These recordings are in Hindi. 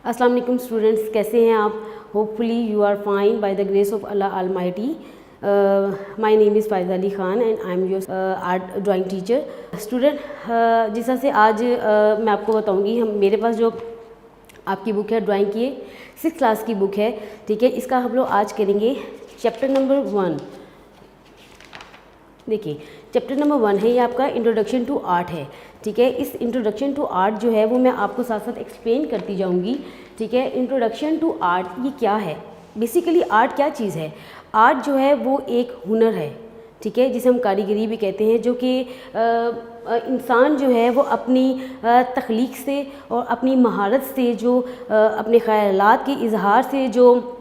अस्सलाम वालेकुम स्टूडेंट्स, कैसे हैं आप? Hopefully you are fine by the grace of Allah almighty. My name is Faiza Ali Khan and I am your art drawing teacher. Student, जिस तरह से आज मैं आपको बताऊंगी, मेरे पास जो आपकी बुक है ड्राइंग की 6th क्लास की बुक है, ठीक है। इसका हम लोग आज करेंगे चैप्टर नंबर 1। देखिए, चैप्टर नंबर 1 है ये आपका इंट्रोडक्शन टू आर्ट है, ठीक है। इस इंट्रोडक्शन टू आर्ट जो है वो मैं आपको साथ साथ एक्सप्लेन करती जाऊंगी, ठीक है। इंट्रोडक्शन टू आर्ट ये क्या है, बेसिकली आर्ट क्या चीज़ है? आर्ट जो है वो एक हुनर है, ठीक है, जिसे हम कारीगरी भी कहते हैं, जो कि इंसान जो है वो अपनी तख्लीक से और अपनी महारत से जो अपने ख़यालात के इजहार से जो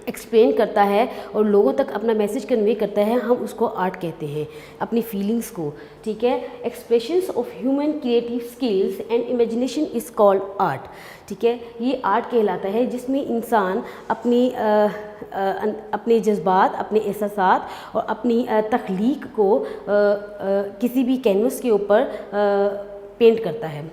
एक्सप्लेन करता है और लोगों तक अपना मैसेज कन्वे करता है, हम उसको आर्ट कहते हैं, अपनी फीलिंग्स को, ठीक है। Expressions of human creative skills and imagination is called art, ठीक है। ये आर्ट कहलाता है जिसमें इंसान अपने जज्बात, अपने एहसासात और अपनी तख्लीक को किसी भी कैनवस के ऊपर पेंट करता है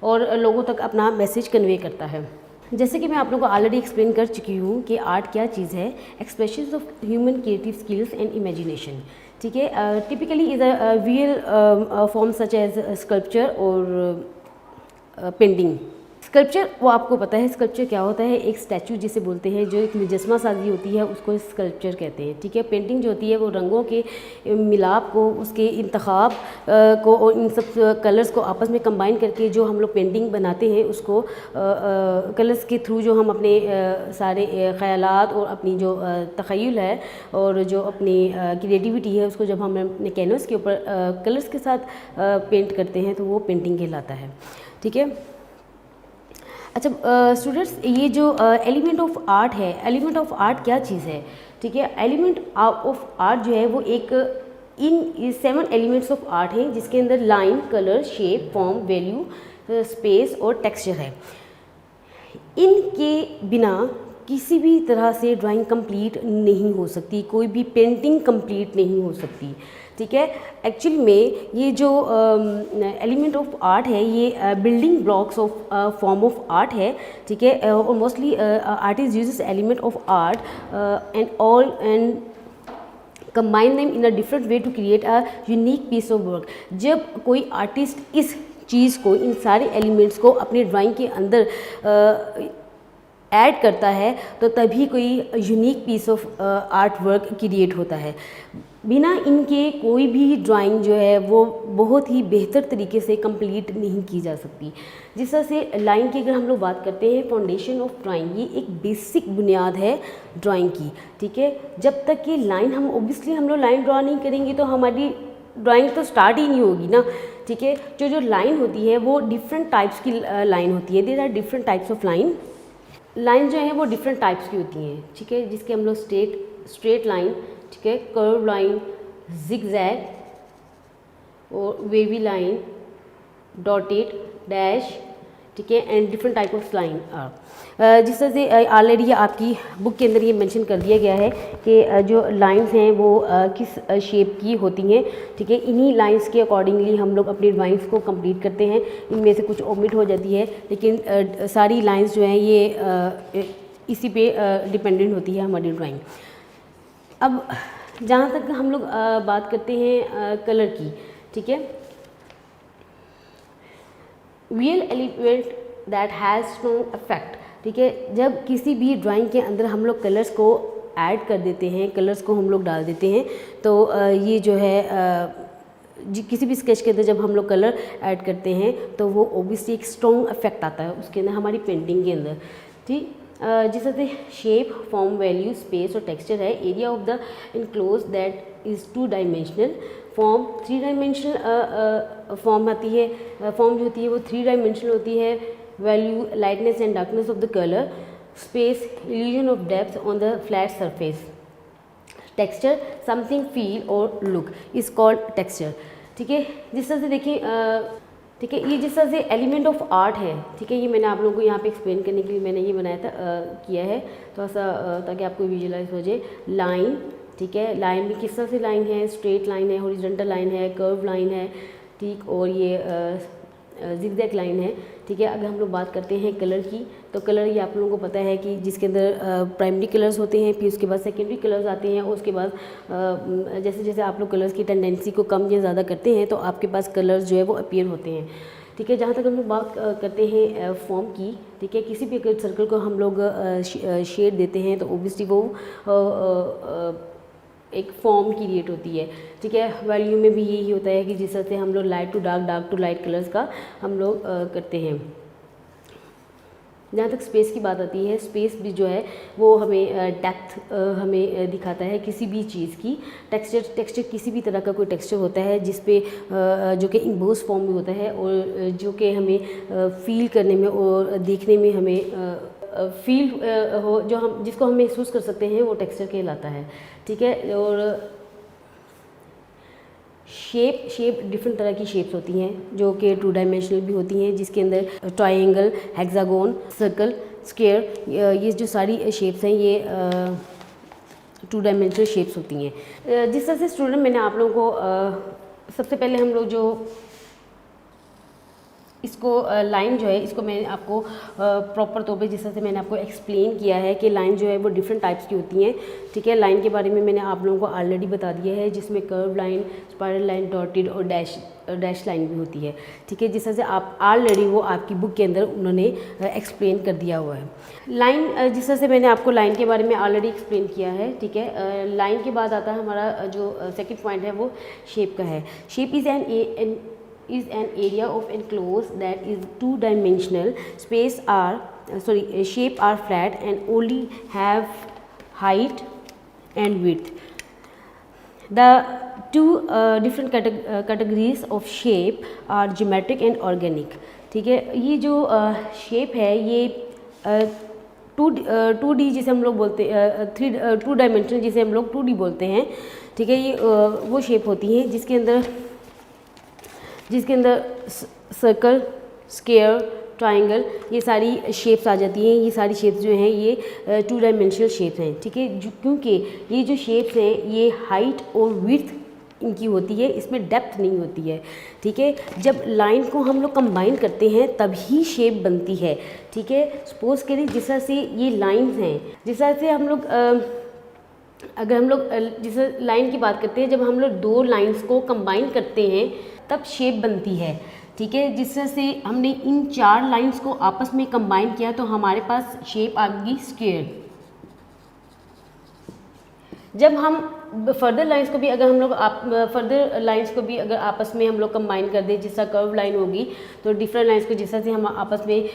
और लोगों तक अपना मैसेज कन्वे करता है। जैसे कि मैं आप लोगों को ऑलरेडी एक्सप्लेन कर चुकी हूँ कि आर्ट क्या चीज़ है। Expressions of human creative skills and imagination, ठीक है। Typically is a visual form such as sculpture और पेंटिंग। स्कल्पचर, वो आपको पता है स्कल्पचर क्या होता है, एक स्टैचू जिसे बोलते हैं, जो एक मुजस्मा साजी होती है, उसको स्कल्पचर कहते हैं, ठीक है। पेंटिंग जो होती है वो रंगों के मिलाप को, उसके इंतखाब को और इन सब कलर्स को आपस में कंबाइन करके जो हम लोग पेंटिंग बनाते हैं, उसको कलर्स के थ्रू जो हम अपने सारे ख़यालात और अपनी जो तख़य्युल है और जो अपनी क्रिएटिविटी है, उसको जब हम अपने कैनवस के ऊपर कलर्स के साथ पेंट करते हैं तो वो पेंटिंग कहलाता है, ठीक है। अच्छा स्टूडेंट्स, ये जो एलिमेंट ऑफ आर्ट है, एलिमेंट ऑफ आर्ट क्या चीज़ है, ठीक है। एलिमेंट ऑफ आर्ट जो है वो एक इन 7 एलिमेंट्स ऑफ आर्ट है, जिसके अंदर line, colour, shape, form, value, space और टेक्सचर है। इनके बिना किसी भी तरह से ड्राइंग कंप्लीट नहीं हो सकती, कोई भी पेंटिंग कंप्लीट नहीं हो सकती, ठीक है। एक्चुअली में ये जो एलिमेंट ऑफ आर्ट है ये building blocks of form of art है, ठीक है। और mostly artist uses element of art and combine them in a different way to create a unique piece of work. जब कोई आर्टिस्ट इस चीज़ को, इन सारे एलिमेंट्स को अपने ड्राइंग के अंदर ऐड करता है तो तभी कोई unique piece of art work create होता है। बिना इनके कोई भी ड्राइंग जो है वो बहुत ही बेहतर तरीके से कंप्लीट नहीं की जा सकती। जिस तरह से लाइन की अगर हम लोग बात करते हैं, फाउंडेशन ऑफ ड्राइंग, ये एक बेसिक बुनियाद है ड्राइंग की, ठीक है। जब तक कि लाइन ऑब्वियसली हम लोग लाइन ड्रा नहीं करेंगे तो हमारी ड्राइंग तो स्टार्ट ही नहीं होगी ना, ठीक है। जो लाइन होती है वो डिफरेंट टाइप्स की लाइन होती है। There are different types of line जो है वो डिफरेंट टाइप्स की होती हैं, ठीक है, जिसके हम लोग स्ट्रेट लाइन, ठीक है, कर्व लाइन, जिगजैग और वेवी लाइन, डॉटेड, डैश, ठीक है, and different type of line. जिस तरह से ऑलरेडी आपकी बुक के अंदर ये मेंशन कर दिया गया है कि जो लाइंस हैं वो किस शेप की होती हैं, ठीक है। इन्हीं लाइंस के अकॉर्डिंगली हम लोग अपनी ड्राइंग्स को कंप्लीट करते हैं। इनमें से कुछ ओमिट हो जाती है, लेकिन सारी लाइंस जो हैं ये इसी पे डिपेंडेंट होती है हमारी ड्राइंग। अब जहाँ तक हम लोग बात करते हैं कलर की, ठीक है। Real element that has strong effect, ठीक है। जब किसी भी ड्राइंग के अंदर हम लोग कलर्स को ऐड कर देते हैं, कलर्स को हम लोग डाल देते हैं, तो ये जो है किसी भी स्केच के अंदर जब हम लोग कलर ऐड करते हैं तो वो ओब्वियसली एक स्ट्रॉन्ग इफेक्ट आता है उसके अंदर, हमारी पेंटिंग के अंदर, ठीक। जिस तरह से शेप, फॉर्म, वैल्यू, स्पेस और टेक्सचर है। Area of the enclose that is 2 dimensional. Form 3 dimensional form आती है, फॉर्म जो होती है वो 3 डायमेंशनल होती है। Value, lightness and darkness of the colour. Space, illusion of depth on the flat surface. Texture, something feel और लुक इज़ कॉल्ड टेक्सचर, ठीक है। जिस तरह से देखिए, ठीक है, ये जिस तरह से एलिमेंट ऑफ आर्ट है, ठीक है, ये मैंने आप लोगों को यहाँ पे एक्सप्लेन करने के लिए मैंने ये बनाया था, किया है थोड़ा सा ताकि आपको विजुअलाइज हो जाए। लाइन, ठीक है, लाइन में किस तरह से लाइन है, स्ट्रेट लाइन है, हॉरिजॉन्टल लाइन है, कर्व लाइन है, ठीक, और ये जिगजैग लाइन है, ठीक है। अगर हम लोग बात करते हैं कलर की, तो कलर ये आप लोगों को पता है कि जिसके अंदर प्राइमरी कलर्स होते हैं, फिर उसके बाद सेकेंडरी कलर्स आते हैं, और उसके बाद जैसे जैसे आप लोग कलर्स की टेंडेंसी को कम या ज़्यादा करते हैं तो आपके पास कलर्स जो है वो अपीयर होते हैं, ठीक है। जहाँ तक हम लोग बात करते हैं फॉर्म की, ठीक है, किसी भी सर्कल को हम लोग शेड देते हैं तो ओब्वियसली वो एक फॉर्म क्रिएट होती है, ठीक है। वैल्यू में भी यही होता है कि जिस तरह से हम लोग light to dark, dark to light colours का हम लोग करते हैं। जहाँ तक स्पेस की बात आती है, स्पेस भी जो है वो हमें डेप्थ हमें दिखाता है किसी भी चीज़ की। टेक्सचर किसी भी तरह का कोई टेक्सचर होता है जिस पे जो कि इम्बोस फॉर्म में होता है, और जो कि हमें फील करने में और देखने में हमें फील हो, जो हम जिसको हम महसूस कर सकते हैं, वो टेक्सचर कहलाता है, ठीक है। और शेप डिफरेंट तरह की शेप्स होती हैं जो कि 2 डायमेंशनल भी होती हैं, जिसके अंदर ट्रायंगल, हेक्सागोन, सर्कल, स्क्वायर, ये जो सारी शेप्स हैं ये 2 डायमेंशनल शेप्स होती हैं। जिस तरह से स्टूडेंट मैंने आप लोगों को सबसे पहले हम लोग जो इसको लाइन जो है इसको मैंने आपको प्रॉपर तौर पे जिस तरह से मैंने आपको एक्सप्लेन किया है कि लाइन जो है वो डिफरेंट टाइप्स की होती हैं, ठीक है। लाइन के बारे में मैंने आप लोगों को ऑलरेडी बता दिया है, जिसमें curve line, spiral line, dotted और डैश लाइन भी होती है, ठीक है। जिस तरह से आप ऑलरेडी वो आपकी बुक के अंदर उन्होंने एक्सप्लेन कर दिया हुआ है। लाइन, जिस तरह से मैंने आपको लाइन के बारे में ऑलरेडी एक्सप्लेन किया है, ठीक है। लाइन के बाद आता है हमारा जो सेकेंड पॉइंट है वो शेप का है। Shape is an area of enclosed that is 2-dimensional. Shape are flat and only have height and width. The two different categories of shape are geometric and organic, ठीक है। ये जो शेप है ये 2D जिसे हम लोग बोलते हैं, 2 डायमेंशनल जिसे हम लोग 2D बोलते हैं, ठीक है। ये वो शेप होती हैं जिसके अंदर सर्कल, स्क्वायर, ट्रायंगल, ये सारी शेप्स आ जाती हैं। ये सारी शेप्स जो हैं ये 2 डायमेंशनल शेप्स हैं, ठीक है। क्योंकि ये जो शेप्स हैं ये हाइट और विड्थ इनकी होती है, इसमें डेप्थ नहीं होती है, ठीक है। जब लाइन को हम लोग कंबाइन करते हैं तभी शेप बनती है, ठीक है। सपोज करिए जिस तरह से ये लाइन्स हैं, जिस तरह से हम लोग अगर हम लोग जैसे लाइन की बात करते हैं, जब हम लोग 2 लाइन्स को कंबाइन करते हैं तब शेप बनती है, ठीक है। जिस तरह से हमने इन 4 लाइंस को आपस में कंबाइन किया तो हमारे पास शेप आ गई स्क्वायर। जब हम फर्दर लाइंस को भी अगर हम लोग अगर आपस में हम लोग कंबाइन कर दें, जिस तरह कर्व लाइन होगी तो डिफरेंट लाइंस को जिस तरह से हम आपस में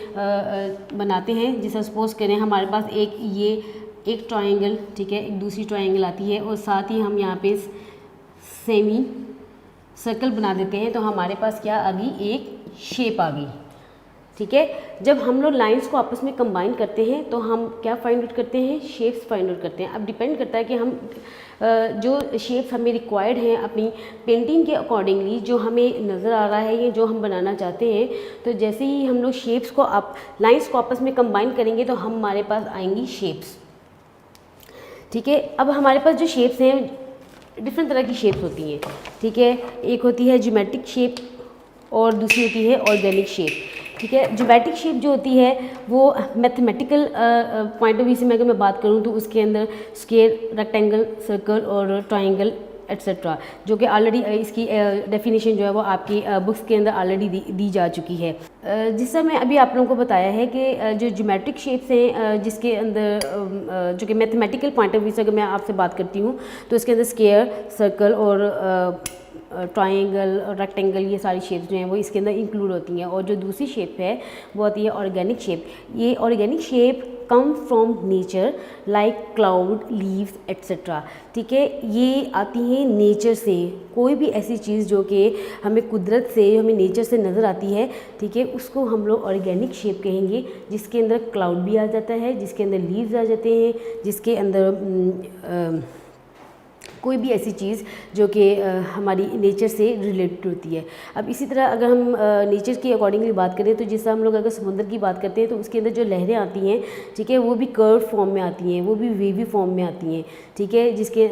बनाते हैं, जिस तरह सपोज करें हमारे पास एक ट्रायंगल, ठीक है, एक दूसरी ट्रायंगल आती है और साथ ही हम यहाँ पे सेमी सर्कल बना देते हैं तो हमारे पास क्या आ गई, एक शेप आ गई, ठीक है। जब हम लोग लाइंस को आपस में कंबाइन करते हैं तो हम क्या फाइंड आउट करते हैं, शेप्स फाइंड आउट करते हैं। अब डिपेंड करता है कि हम जो शेप्स हमें रिक्वायर्ड हैं अपनी पेंटिंग के अकॉर्डिंगली, जो हमें नज़र आ रहा है या जो हम बनाना चाहते हैं, तो जैसे ही हम लोग शेप्स को लाइंस को आपस में कंबाइन करेंगे तो हमारे पास आएंगी शेप्स, ठीक है। अब हमारे पास जो शेप्स हैं डिफरेंट तरह की शेप्स होती हैं, ठीक है। एक होती है ज्योमेट्रिक शेप और दूसरी होती है ऑर्गेनिक शेप, ठीक है। ज्योमेट्रिक शेप जो होती है वो मैथमेटिकल पॉइंट ऑफ व्यू से अगर मैं बात करूँ तो उसके अंदर स्क्वायर, रेक्टेंगल, सर्कल और ट्रायंगल एट्सेट्रा, जो कि ऑलरेडी इसकी डेफिनेशन जो है वो आपकी बुक्स के अंदर ऑलरेडी दी जा चुकी है। जिस तरह मैं अभी आप लोगों को बताया है कि जो ज्योमेट्रिक शेप्स हैं जिसके अंदर जो कि मैथमेटिकल पॉइंट ऑफ व्यू से अगर मैं आपसे बात करती हूँ तो इसके अंदर स्क्वायर, सर्कल और ट्रायंगल और रेक्टेंगल, ये सारी शेप्स जो हैं वो इसके अंदर इंक्लूड होती हैं। और जो दूसरी शेप है वो होती है ऑर्गेनिक शेप। ये organic shape come from nature like cloud, leaves etcetera, ठीक है। ये आती हैं नेचर से, कोई भी ऐसी चीज़ जो कि हमें कुदरत से, हमें नेचर से नज़र आती है, ठीक है, उसको हम लोग ऑर्गेनिक शेप कहेंगे। जिसके अंदर क्लाउड भी आ जाता है, जिसके अंदर लीव्स आ जाते हैं, जिसके अंदर कोई भी ऐसी चीज़ जो कि हमारी नेचर से रिलेटेड होती है। अब इसी तरह अगर हम नेचर की अकॉर्डिंगली बात करें तो जिससे हम लोग अगर समुद्र की बात करते हैं तो उसके अंदर जो लहरें आती हैं, ठीक है, वो भी कर्व फॉर्म में आती हैं, वो भी वेवी फॉर्म में आती हैं, ठीक है। जिसके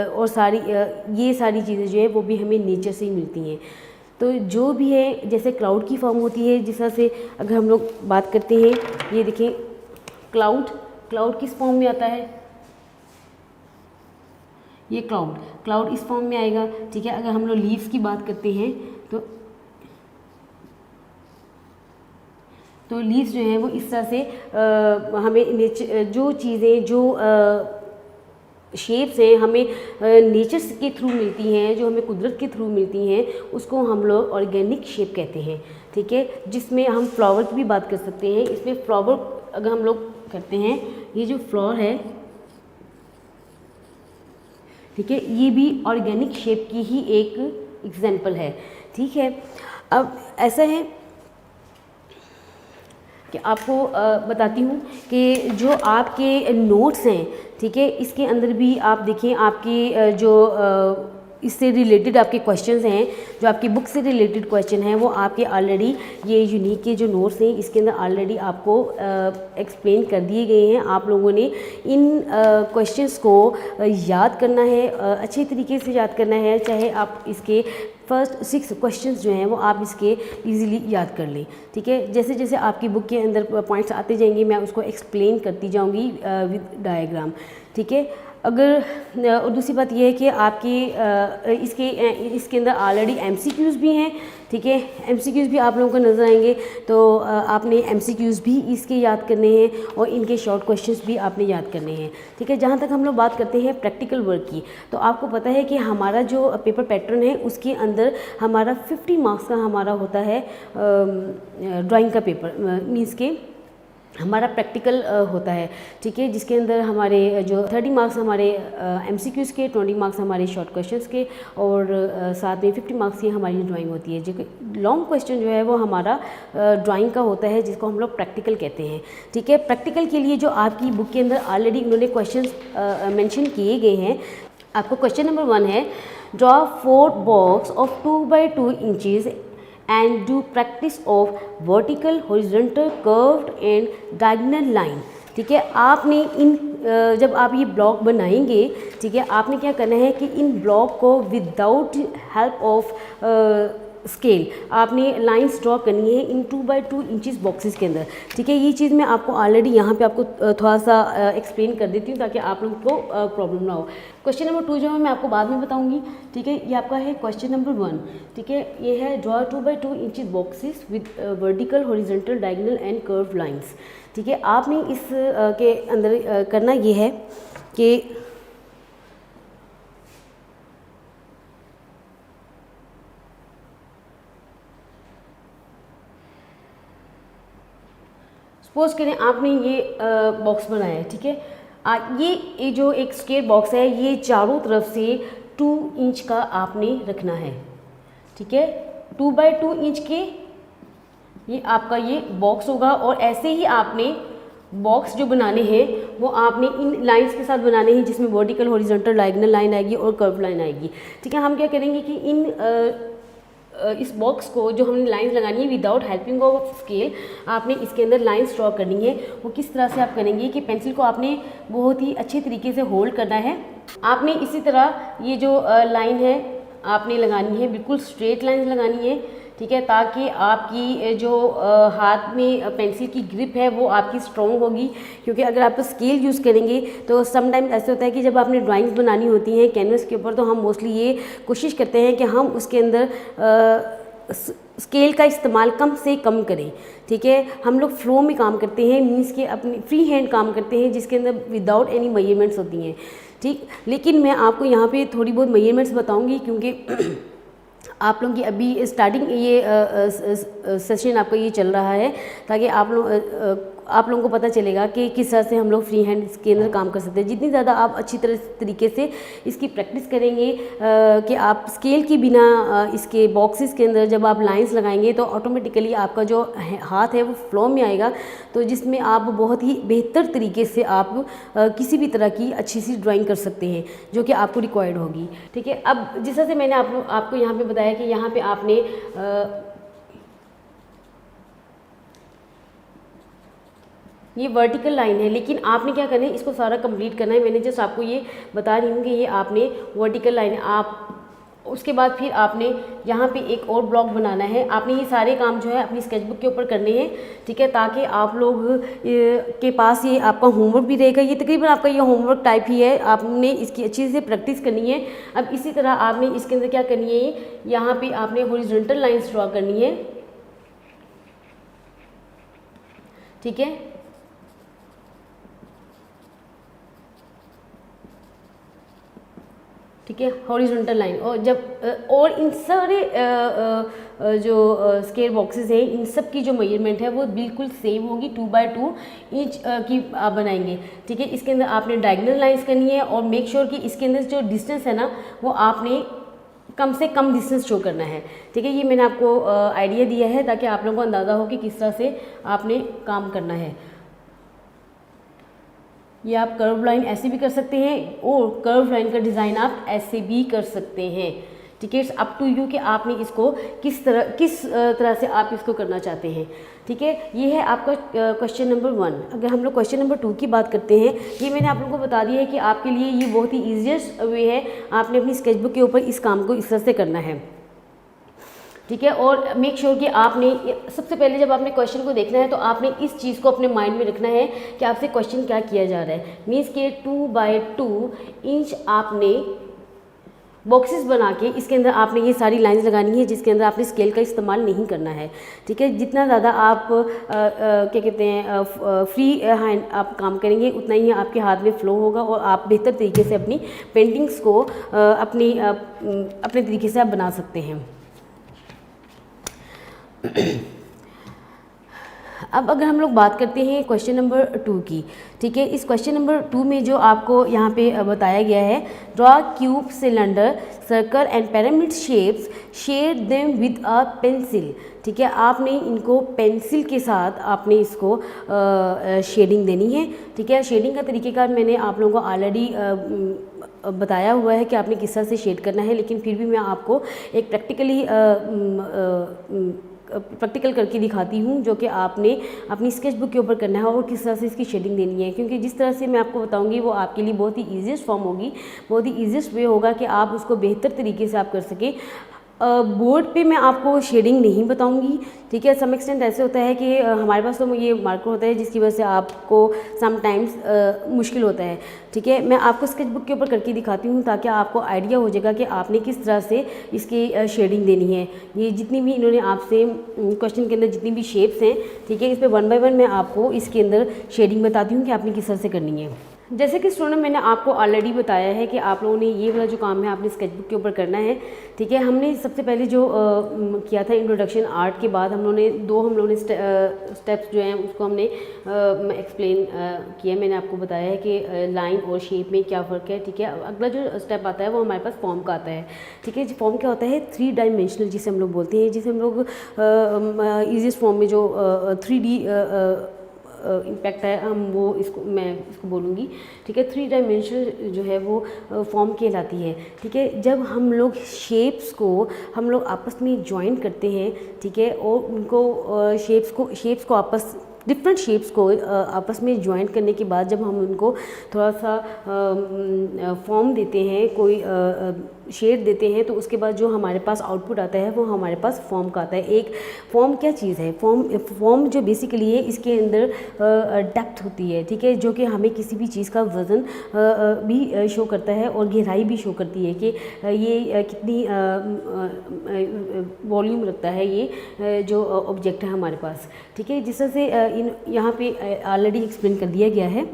और ये सारी चीज़ें जो है वो भी हमें नेचर से ही मिलती हैं। तो जो भी है जैसे क्लाउड की फॉर्म होती है, जिस तरह से अगर हम लोग बात करते हैं, ये देखें क्लाउड किस फॉर्म में आता है, ये क्लाउड इस फॉर्म में आएगा, ठीक है। अगर हम लोग लीव्स की बात करते हैं तो लीव्स जो है वो इस तरह से हमें नेचर जो चीज़ें जो शेप्स हैं हमें नेचर के थ्रू मिलती हैं, जो हमें कुदरत के थ्रू मिलती हैं, उसको हम लोग ऑर्गेनिक शेप कहते हैं, ठीक है। जिसमें हम फ्लावर की भी बात कर सकते हैं। इसमें फ्लावर अगर हम लोग करते हैं, ये जो फ्लावर है, ठीक है, ये भी ऑर्गेनिक शेप की ही एक एग्जाम्पल है, ठीक है। अब ऐसा है कि आपको बताती हूँ कि जो आपके नोट्स हैं, ठीक है, इसके अंदर भी आप देखें आपकी जो इससे रिलेटेड आपके क्वेश्चंस हैं, जो आपकी बुक से रिलेटेड क्वेश्चन हैं, वो आपके ऑलरेडी ये यूनिक के जो नोट्स हैं इसके अंदर ऑलरेडी आपको एक्सप्लेन कर दिए गए हैं। आप लोगों ने इन क्वेश्चंस को याद करना है, अच्छे तरीके से याद करना है, चाहे आप इसके फर्स्ट 6 क्वेश्चंस जो हैं वो आप इसके इजीली याद कर लें, ठीक है। जैसे जैसे आपकी बुक के अंदर पॉइंट्स आते जाएंगे मैं उसको एक्सप्लेन करती जाऊंगी विद डायग्राम, ठीक है। अगर और दूसरी बात यह है कि आपकी इसके अंदर ऑलरेडी एमसीक्यूज़ भी हैं, ठीक है। एमसीक्यूज़ भी आप लोगों को नज़र आएंगे, तो आपने एमसीक्यूज़ भी इसके याद करने हैं और इनके शॉर्ट क्वेश्चंस भी आपने याद करने हैं, ठीक है। जहाँ तक हम लोग बात करते हैं प्रैक्टिकल वर्क की, तो आपको पता है कि हमारा जो पेपर पैटर्न है उसके अंदर हमारा 50 मार्क्स का हमारा होता है ड्राइंग का पेपर, मीन्स के हमारा प्रैक्टिकल होता है, ठीक है, जिसके अंदर हमारे जो 30 मार्क्स हमारे एमसीक्यूज़ के, 20 मार्क्स हमारे शॉर्ट क्वेश्चंस के और साथ में 50 मार्क्स की हमारी ड्राइंग होती है। जो लॉन्ग क्वेश्चन जो है वो हमारा ड्राइंग का होता है, जिसको हम लोग प्रैक्टिकल कहते हैं, ठीक है। प्रैक्टिकल के लिए जो आपकी बुक के अंदर ऑलरेडी उन्होंने क्वेश्चन मैंशन किए गए हैं। आपको क्वेश्चन नंबर 1 है, draw 4 box of 2 by 2 inches and do practice of vertical, horizontal, curved and diagonal line, ठीक है। आपने इन जब आप ये ब्लॉक बनाएंगे, ठीक है, आपने क्या करना है कि इन ब्लॉक को विदाउट हेल्प ऑफ स्केल आपने लाइंस ड्रॉ करनी है इन 2 by 2 इंचज़ बॉक्सेस के अंदर, ठीक है। ये चीज़ मैं आपको ऑलरेडी यहाँ पे आपको थोड़ा सा एक्सप्लेन कर देती हूँ ताकि आप लोगों को प्रॉब्लम ना हो। क्वेश्चन नंबर 2 जो है मैं आपको बाद में बताऊँगी, ठीक है। ये आपका है क्वेश्चन नंबर 1, ठीक है। ये है draw 2 by 2 inches boxes with vertical, horizontal, diagonal and curve lines, ठीक है। आपने इस के अंदर करना ये है कि सपोज करें आपने ये बॉक्स बनाया है, ठीक है। ये जो एक स्क्वायर बॉक्स है ये चारों तरफ से 2 इंच का आपने रखना है, ठीक है। 2 by 2 इंच के ये आपका ये बॉक्स होगा और ऐसे ही आपने बॉक्स जो बनाने हैं वो आपने इन लाइंस के साथ बनाने हैं, जिसमें वर्टिकल, हॉरिजॉन्टल, डायगोनल लाइन आएगी और कर्व लाइन आएगी, ठीक है। हम क्या करेंगे कि इस बॉक्स को जो हमने लाइंस लगानी है विदाउट हेल्पिंग ऑफ स्केल, आपने इसके अंदर लाइंस ड्रॉ करनी है। वो किस तरह से आप करेंगे कि पेंसिल को आपने बहुत ही अच्छे तरीके से होल्ड करना है। आपने इसी तरह ये जो लाइन है आपने लगानी है, बिल्कुल स्ट्रेट लाइन लगानी है, ठीक है, ताकि आपकी जो हाथ में पेंसिल की ग्रिप है वो आपकी स्ट्रॉन्ग होगी। क्योंकि अगर आप स्केल यूज़ करेंगे तो समटाइम्स ऐसे होता है कि जब आपने ड्राइंग्स बनानी होती हैं कैनवस के ऊपर, तो हम मोस्टली ये कोशिश करते हैं कि हम उसके अंदर स्केल का इस्तेमाल कम से कम करें, ठीक है। हम लोग फ्लो में काम करते हैं, मीन्स के अपनी फ्री हैंड काम करते हैं जिसके अंदर विदाउट एनी मेजरमेंट्स होती हैं, ठीक। लेकिन मैं आपको यहाँ पे थोड़ी बहुत मेजरमेंट्स बताऊँगी क्योंकि आप लोगों की अभी स्टार्टिंग ये सेशन आपका ये चल रहा है, ताकि आप लोगों को पता चलेगा कि किस तरह से हम लोग फ्री हैंड के अंदर काम कर सकते हैं। जितनी ज़्यादा आप अच्छी तरीके से इसकी प्रैक्टिस करेंगे कि आप स्केल के बिना इसके बॉक्सेस के अंदर जब आप लाइंस लगाएंगे तो ऑटोमेटिकली आपका जो हाथ है वो फ्लो में आएगा, तो जिसमें आप बहुत ही बेहतर तरीके से आप किसी भी तरह की अच्छी सी ड्राइंग कर सकते हैं जो कि आपको रिक्वायर्ड होगी, ठीक है। अब जिस तरह से मैंने आपको यहाँ पे बताया कि यहाँ पे आपने ये वर्टिकल लाइन है, लेकिन आपने क्या करना है, इसको सारा कंप्लीट करना है। मैंने जस्ट आपको ये बता रही हूँ कि ये आपने वर्टिकल लाइन उसके बाद फिर आपने यहाँ पे एक और ब्लॉक बनाना है। आपने ये सारे काम जो है अपनी स्केचबुक के ऊपर करने हैं, ठीक है, ताकि आप लोग के पास ये आपका होमवर्क भी रहेगा। ये तकरीबन आपका ये होमवर्क टाइप ही है, आपने इसकी अच्छे से प्रैक्टिस करनी है। अब इसी तरह आपने इसके अंदर क्या करनी है, यहाँ पे आपने हॉरिजॉन्टल लाइंस ड्रॉ करनी है, ठीक है। ठीक है, हॉरिजॉन्टल लाइन। और जब और इन सारे जो स्केयर बॉक्सेस हैं, इन सब की जो मेजरमेंट है वो बिल्कुल सेम होगी, 2 बाय 2 इंच की आप बनाएंगे, ठीक है। इसके अंदर आपने डायगोनल लाइंस करनी है और मेक श्योर कि इसके अंदर जो डिस्टेंस है ना वो आपने कम से कम डिस्टेंस शो करना है, ठीक है। ये मैंने आपको आइडिया दिया है ताकि आप लोगों को अंदाज़ा हो कि किस तरह से आपने काम करना है। ये आप कर्व लाइन ऐसे भी कर सकते हैं और कर्व लाइन का डिज़ाइन आप ऐसे भी कर सकते हैं, ठीक है। इट्स अप टू यू कि आपने इसको किस तरह से आप इसको करना चाहते हैं, ठीक है। ये है आपका क्वेश्चन नंबर 1। अगर हम लोग क्वेश्चन नंबर 2 की बात करते हैं, ये मैंने आप लोगों को बता दिया है कि आपके लिए ये बहुत ही ईजीएस्ट वे है, आपने अपनी स्केचबुक के ऊपर इस काम को इस तरह से करना है, ठीक है। और मेक श्योर कि आपने सबसे पहले जब आपने क्वेश्चन को देखना है तो आपने इस चीज़ को अपने माइंड में रखना है कि आपसे क्वेश्चन क्या किया जा रहा है। मीन्स के 2 बाय 2 इंच आपने बॉक्सेस बना के इसके अंदर आपने ये सारी लाइंस लगानी है, जिसके अंदर आपने स्केल का इस्तेमाल नहीं करना है, ठीक है। जितना ज़्यादा आप क्या कहते हैं फ्री हैंड आप काम करेंगे, उतना ही आपके हाथ में फ्लो होगा और आप बेहतर तरीके से अपनी पेंटिंग्स को अपने तरीके से आप बना सकते हैं। अब अगर हम लोग बात करते हैं क्वेश्चन नंबर 2 की, ठीक है। इस क्वेश्चन नंबर 2 में जो आपको यहाँ पे बताया गया है, draw cube, cylinder, circle and pyramid shapes, shade them with a pencil, ठीक है। आपने इनको पेंसिल के साथ आपने इसको शेडिंग देनी है, ठीक है। शेडिंग का तरीक़ेकार मैंने आप लोगों को ऑलरेडी बताया हुआ है कि आपने किस तरह से शेड करना है, लेकिन फिर भी मैं आपको एक प्रैक्टिकल करके दिखाती हूँ, जो कि आपने अपनी स्केचबुक के ऊपर करना है और किस तरह से इसकी शेडिंग देनी है। क्योंकि जिस तरह से मैं आपको बताऊँगी वो आपके लिए बहुत ही ईजीएस्ट फॉर्म होगी, बहुत ही ईजीएस्ट वे होगा कि आप उसको बेहतर तरीके से आप कर सकें। बोर्ड पे मैं आपको शेडिंग नहीं बताऊंगी, ठीक है। सम एक्सटेंट ऐसे होता है कि हमारे पास तो ये मार्कर होता है जिसकी वजह से आपको समटाइम्स मुश्किल होता है, ठीक है। मैं आपको स्केचबुक के ऊपर करके दिखाती हूँ ताकि आपको आइडिया हो जाएगा कि आपने किस तरह से इसकी शेडिंग देनी है। ये जितनी भी इन्होंने आपसे क्वेश्चन के अंदर जितनी भी शेप्स हैं, ठीक है, इस पर 1 बाय 1 मैं आपको इसके अंदर शेडिंग बताती हूँ कि आपने किस तरह से करनी है। जैसे कि स्टूडेंट मैंने आपको ऑलरेडी बताया है कि आप लोगों ने ये वाला जो काम है आपने स्केचबुक के ऊपर करना है, ठीक है। हमने सबसे पहले जो किया था इंट्रोडक्शन आर्ट के बाद हम लोगों ने स्टेप्स जो हैं उसको हमने एक्सप्लेन किया। मैंने आपको बताया है कि लाइन और शेप में क्या फ़र्क है, ठीक है। अगला जो स्टेप आता है वो हमारे पास फॉर्म का आता है, ठीक है। फॉर्म क्या होता है, 3 डायमेंशनल जिसे हम लोग बोलते हैं, जिसे हम लोग ईजीएस्ट फॉर्म में जो 3D इम्पैक्ट है मैं इसको बोलूँगी, ठीक है। 3 डायमेंशनल जो है वो फॉर्म कहलाती है, ठीक है। जब हम लोग शेप्स को हम लोग आपस में जॉइन करते हैं, ठीक है, और उनको शेप्स को डिफरेंट शेप्स को आपस में ज्वाइन करने के बाद जब हम उनको थोड़ा सा फॉर्म देते हैं, कोई शेड देते हैं, तो उसके बाद जो हमारे पास आउटपुट आता है वो हमारे पास फॉर्म का आता है। एक फॉर्म क्या चीज़ है, फॉर्म जो बेसिकली है इसके अंदर डेप्थ होती है, ठीक है, जो कि हमें किसी भी चीज़ का वज़न भी शो करता है और गहराई भी शो करती है कि ये कितनी वॉल्यूम रखता है ये जो ऑब्जेक्ट है हमारे पास, ठीक है। जिस तरह से यहाँ पे ऑलरेडी एक्सप्लेन कर दिया गया है।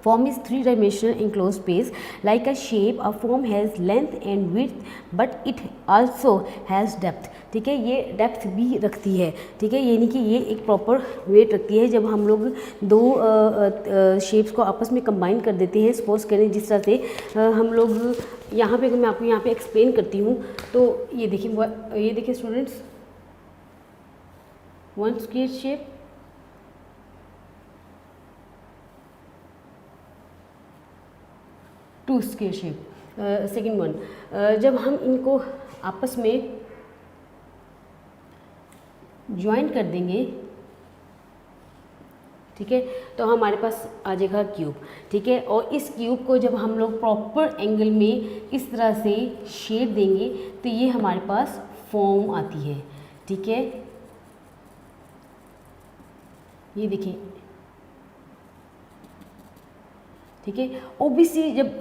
Form is 3-dimensional enclosed space like a shape. A form has length and width, but it also has depth. ठीक है, ये डेप्थ भी रखती है, ठीक है, यानी कि ये एक प्रॉपर वेट रखती है। जब हम लोग दो शेप्स को आपस में कंबाइन कर देते हैं, सपोज करें जिस तरह से हम लोग यहाँ पे, मैं आपको यहाँ पे एक्सप्लेन करती हूँ, तो ये देखिए students, 1 square shape, 2 square shape, second one, जब हम इनको आपस में ज्वाइन कर देंगे, ठीक है। तो हमारे पास आ जाएगा क्यूब, ठीक है। और इस क्यूब को जब हम लोग प्रॉपर एंगल में इस तरह से शेड देंगे तो ये हमारे पास फॉर्म आती है, ठीक है। ये देखिए, ठीक है। ओबीसी जब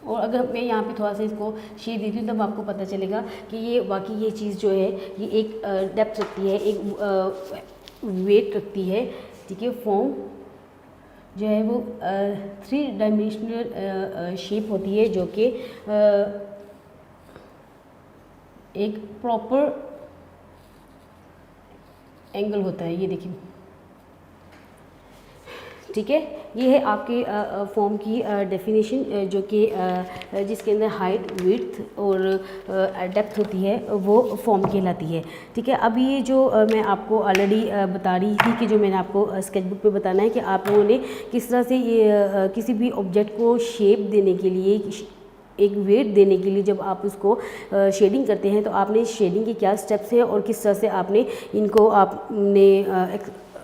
और अगर मैं यहाँ पे थोड़ा सा इसको शेड देती हूँ तब आपको पता चलेगा कि ये वाकई ये चीज़ जो है ये एक डेप्थ रखती है, एक वेट रखती है, ठीक है। फॉर्म जो है वो 3 डायमेंशनल शेप होती है जो कि एक प्रॉपर एंगल होता है, ये देखिए, ठीक है। ये है आपके फॉर्म की डेफिनेशन जो कि जिसके अंदर हाइट, विड्थ और डेप्थ होती है वो फॉर्म कहलाती है, ठीक है। अब ये जो मैं आपको ऑलरेडी बता रही थी कि जो मैंने आपको स्केचबुक पे बताना है कि आप लोगों ने किस तरह से ये किसी भी ऑब्जेक्ट को शेप देने के लिए, एक वेट देने के लिए जब आप उसको शेडिंग करते हैं तो आपने शेडिंग के क्या स्टेप्स हैं और किस तरह से आपने इनको आपने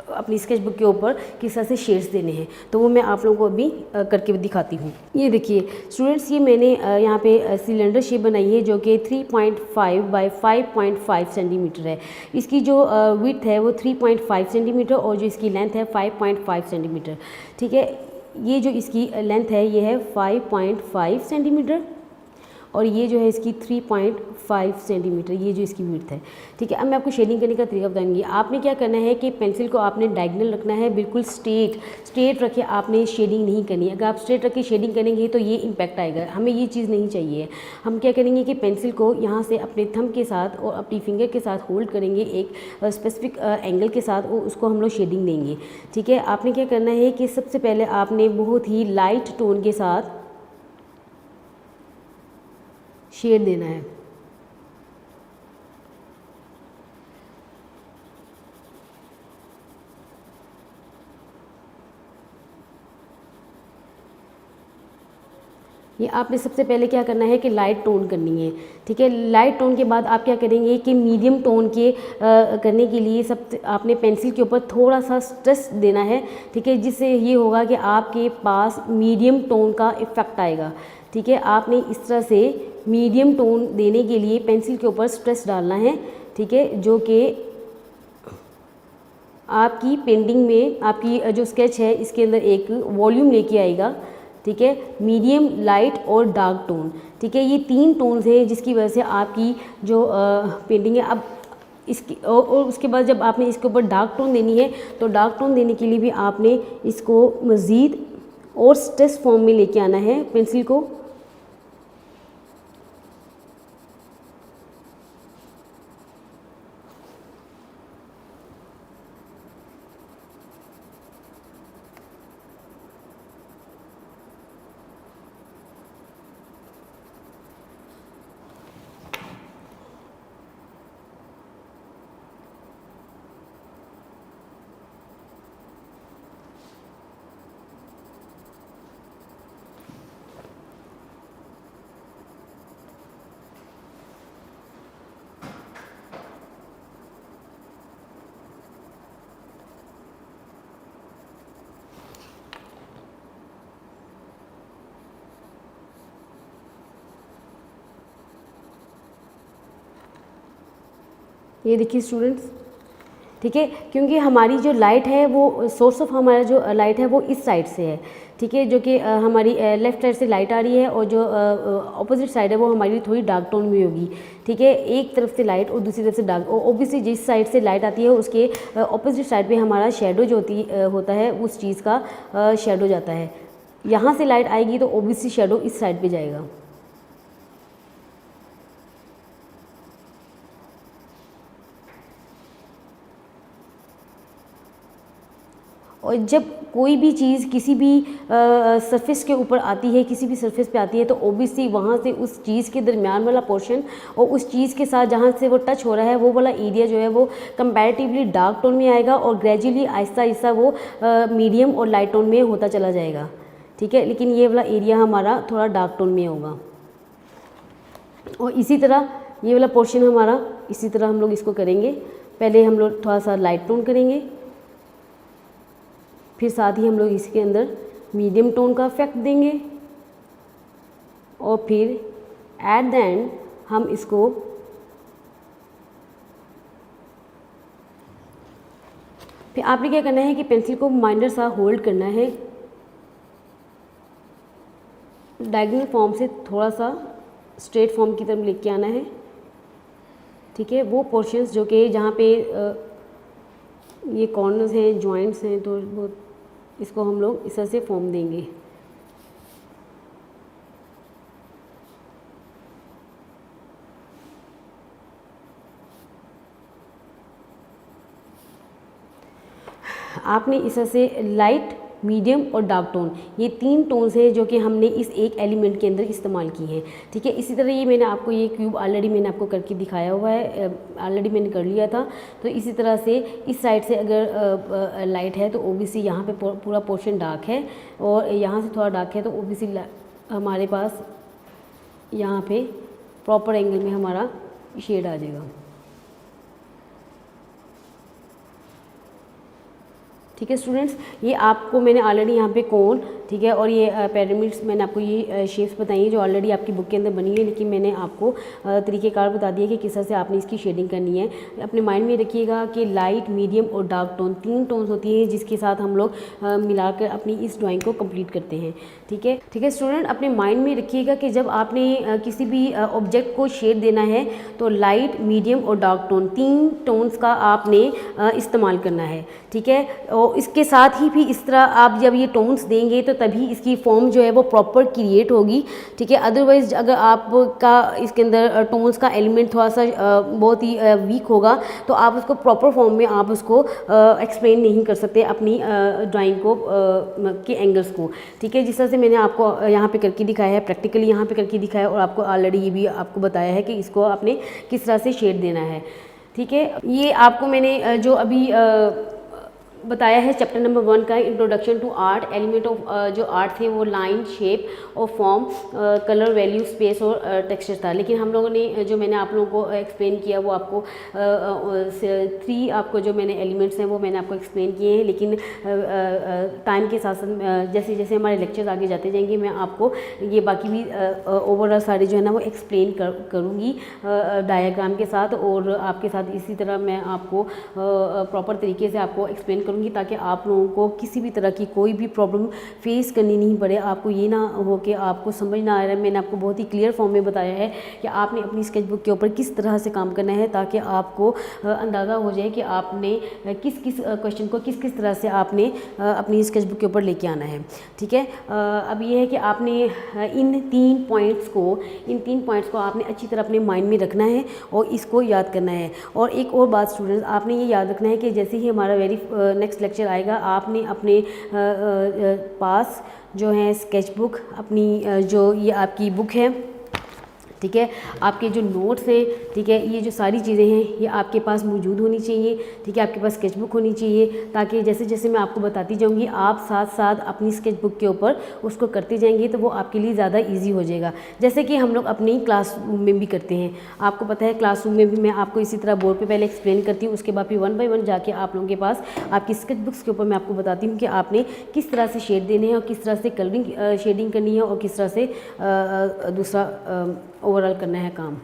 अपनी स्केचबुक के ऊपर किस तरह से शेड्स देने हैं, तो वो मैं आप लोगों को अभी करके दिखाती हूँ। ये देखिए स्टूडेंट्स, ये मैंने यहाँ पे सिलेंडर शेप बनाई है जो कि 3.5 बाय 5.5 सेंटीमीटर है। इसकी जो विड्थ है वो 3.5 सेंटीमीटर और जो इसकी लेंथ है 5.5 सेंटीमीटर, ठीक है। ये जो इसकी लेंथ है ये है 5.5 सेंटीमीटर और ये जो है इसकी 3.5 सेंटीमीटर, ये जो इसकी विड्थ है, ठीक है। अब मैं आपको शेडिंग करने का तरीका बताऊंगी। आपने क्या करना है कि पेंसिल को आपने डायगोनल रखना है, बिल्कुल स्ट्रेट रखे आपने शेडिंग नहीं करनी है। अगर आप स्ट्रेट रख के शेडिंग करेंगे तो ये इम्पैक्ट आएगा, हमें ये चीज़ नहीं चाहिए। हम क्या करेंगे कि पेंसिल को यहाँ से अपने थंब के साथ और अपनी फिंगर के साथ होल्ड करेंगे एक स्पेसिफिक एंगल के साथ, और उसको हम लोग शेडिंग देंगे, ठीक है। आपने क्या करना है कि सबसे पहले आपने बहुत ही लाइट टोन के साथ शेड देना है। ये आपने सबसे पहले क्या करना है कि लाइट टोन करनी है, ठीक है। लाइट टोन के बाद आप क्या करेंगे कि मीडियम टोन के करने के लिए आपने पेंसिल के ऊपर थोड़ा सा स्ट्रेस देना है, ठीक है, जिससे ये होगा कि आपके पास मीडियम टोन का इफ़ेक्ट आएगा, ठीक है। आपने इस तरह से मीडियम टोन देने के लिए पेंसिल के ऊपर स्ट्रेस डालना है, ठीक है, जो कि आपकी पेंटिंग में, आपकी जो स्केच है इसके अंदर एक वॉल्यूम लेके आएगा, ठीक है। मीडियम, लाइट और डार्क टोन, ठीक है। ये 3 टोन्स हैं जिसकी वजह से आपकी जो पेंटिंग है अब इसकी और उसके बाद जब आपने इसके ऊपर डार्क टोन देनी है तो डार्क टोन देने के लिए भी आपने इसको मज़ीद और स्ट्रेस फॉर्म में लेके आना है पेंसिल को। ये देखिए स्टूडेंट्स, ठीक है, क्योंकि हमारी जो लाइट है वो सोर्स ऑफ हमारा जो लाइट है वो इस साइड से है, ठीक है, जो कि हमारी लेफ़्ट साइड से लाइट आ रही है और जो ऑपोजिट साइड है वो हमारी थोड़ी डार्क टोन में होगी, ठीक है। एक तरफ से लाइट और दूसरी तरफ से डार्क, और ओब्वियसली जिस साइड से लाइट आती है उसके ऑपोजिट साइड पे हमारा शेडो जो होता है उस चीज़ का शेडो जाता है। यहाँ से लाइट आएगी तो ओब्वियसली शेडो इस साइड पर जाएगा। और जब कोई भी चीज़ किसी भी सरफेस के ऊपर आती है, किसी भी सरफेस पे आती है, तो ओब्वियसली वहाँ से उस चीज़ के दरमियान वाला पोर्शन और उस चीज़ के साथ जहाँ से वो टच हो रहा है वो वाला एरिया जो है वो कंपैरेटिवली डार्क टोन में आएगा और ग्रेजुअली आहिस्ता आहिस्ता वो मीडियम और लाइट टोन में होता चला जाएगा, ठीक है। लेकिन ये वाला एरिया हमारा थोड़ा डार्क टोन में होगा। और इसी तरह ये वाला पोर्शन हमारा इसी तरह हम लोग इसको करेंगे। पहले हम लोग थोड़ा सा लाइट टोन करेंगे, फिर साथ ही हम लोग इसके अंदर मीडियम टोन का इफेक्ट देंगे और फिर एट द एंड हम इसको फिर आपने क्या करना है कि पेंसिल को माइनर सा होल्ड करना है, डायगोनल फॉर्म से थोड़ा सा स्ट्रेट फॉर्म की तरफ लेके आना है। ठीक है, वो पोर्शंस जो कि जहाँ पे ये कॉर्नर्स हैं, जॉइंट्स हैं, तो वो इसको हम लोग इस तरह से फॉर्म देंगे। आपने इस तरह से लाइट, मीडियम और डार्क टोन, ये 3 टोन्स हैं जो कि हमने इस एक एलिमेंट के अंदर इस्तेमाल की हैं। ठीक है, इसी तरह ये मैंने आपको ये क्यूब ऑलरेडी मैंने आपको करके दिखाया हुआ है, ऑलरेडी मैंने कर लिया था। तो इसी तरह से इस साइड से अगर लाइट है तो ओबीसी यहाँ पे पूरा पोर्शन डार्क है, और यहाँ से थोड़ा डार्क है तो ओबीसी हमारे पास यहाँ पे प्रॉपर एंगल में हमारा शेड आ जाएगा। ठीक है स्टूडेंट्स, ये आपको मैंने ऑलरेडी यहाँ पे कोन, ठीक है, और ये पिरामिड्स, मैंने आपको ये शेप्स बताई हैं जो ऑलरेडी आपकी बुक के अंदर बनी है, लेकिन मैंने आपको तरीक़ेकार बता दिया कि किस तरह से आपने इसकी शेडिंग करनी है। अपने माइंड में रखिएगा कि लाइट, मीडियम और डार्क टोन 3 टोन्स होती हैं जिसके साथ हम लोग मिलाकर अपनी इस ड्राइंग को कंप्लीट करते हैं। ठीक है स्टूडेंट, अपने माइंड में रखिएगा कि जब आपने किसी भी ऑब्जेक्ट को शेड देना है तो लाइट, मीडियम और डार्क टोन 3 टोन्स का आपने इस्तेमाल करना है। ठीक है, और इसके साथ ही भी इस तरह आप जब ये टोन्स देंगे तो तभी इसकी फॉर्म जो है वो प्रॉपर क्रिएट होगी। ठीक है, अदरवाइज अगर आपका इसके अंदर टोन्स का एलिमेंट थोड़ा सा बहुत ही वीक होगा तो आप उसको प्रॉपर फॉर्म में आप उसको एक्सप्लेन नहीं कर सकते अपनी ड्राइंग को के एंगल्स को। ठीक है, जिस तरह से मैंने आपको यहाँ पे करके दिखाया है, प्रैक्टिकली यहाँ पे करके दिखाया है, और आपको ऑलरेडी ये भी आपको बताया है कि इसको आपने किस तरह से शेड देना है। ठीक है, ये आपको मैंने जो अभी बताया है चैप्टर नंबर 1 का introduction to art, element of जो आर्ट थे वो लाइन, शेप और फॉर्म, कलर, वैल्यू, स्पेस और टेक्सचर था। लेकिन हम लोगों ने जो मैंने आप लोगों को एक्सप्लेन किया वो आपको 3 आपको जो मैंने एलिमेंट्स हैं वो मैंने आपको एक्सप्लेन किए हैं। लेकिन टाइम के साथ साथ जैसे जैसे हमारे लेक्चर्स आगे जाते जाएंगे मैं आपको ये बाकी भी ओवरऑल सारे जो है ना वो एक्सप्लेन करूँगी डायग्राम के साथ, और आपके साथ इसी तरह मैं आपको प्रॉपर तरीके से आपको एक्सप्लेन करूँगी ताकि आप लोगों को किसी भी तरह की कोई भी प्रॉब्लम फेस करनी नहीं पड़े। आपको ये ना हो कि आपको समझ ना आ रहा है। मैंने आपको बहुत ही क्लियर फॉर्म में बताया है कि आपने अपनी स्केचबुक के ऊपर किस तरह से काम करना है ताकि आपको अंदाज़ा हो जाए कि आपने किस किस क्वेश्चन को किस किस तरह से आपने अपनी स्केचबुक के ऊपर लेके आना है। ठीक है, अब ये है कि आपने इन 3 पॉइंट्स को आपने अच्छी तरह अपने माइंड में रखना है और इसको याद करना है। और एक और बात स्टूडेंट्स, आपने ये याद रखना है कि जैसे ही हमारा नेक्स्ट लेक्चर आएगा आपने अपने पास जो है स्केचबुक, अपनी जो ये आपकी बुक है, ठीक है, आपके जो नोट्स हैं, ठीक है, ये जो सारी चीज़ें हैं ये आपके पास मौजूद होनी चाहिए। ठीक है, आपके पास स्केचबुक होनी चाहिए ताकि जैसे जैसे मैं आपको बताती जाऊंगी आप साथ साथ अपनी स्केचबुक के ऊपर उसको करते जाएंगे तो वो आपके लिए ज़्यादा इजी हो जाएगा। जैसे कि हम लोग अपनी क्लासरूम में भी करते हैं, आपको पता है क्लासरूम में भी मैं आपको इसी तरह बोर्ड पर पहले एक्सप्लेन करती हूँ, उसके बाद फिर 1 बाय 1 जाके आप लोगों के पास आपकी स्केचबुक्स के ऊपर मैं आपको बताती हूँ कि आपने किस तरह से शेड देने हैं और किस तरह से कलरिंग शेडिंग करनी है और किस तरह से दूसरा ओवरऑल करना है काम।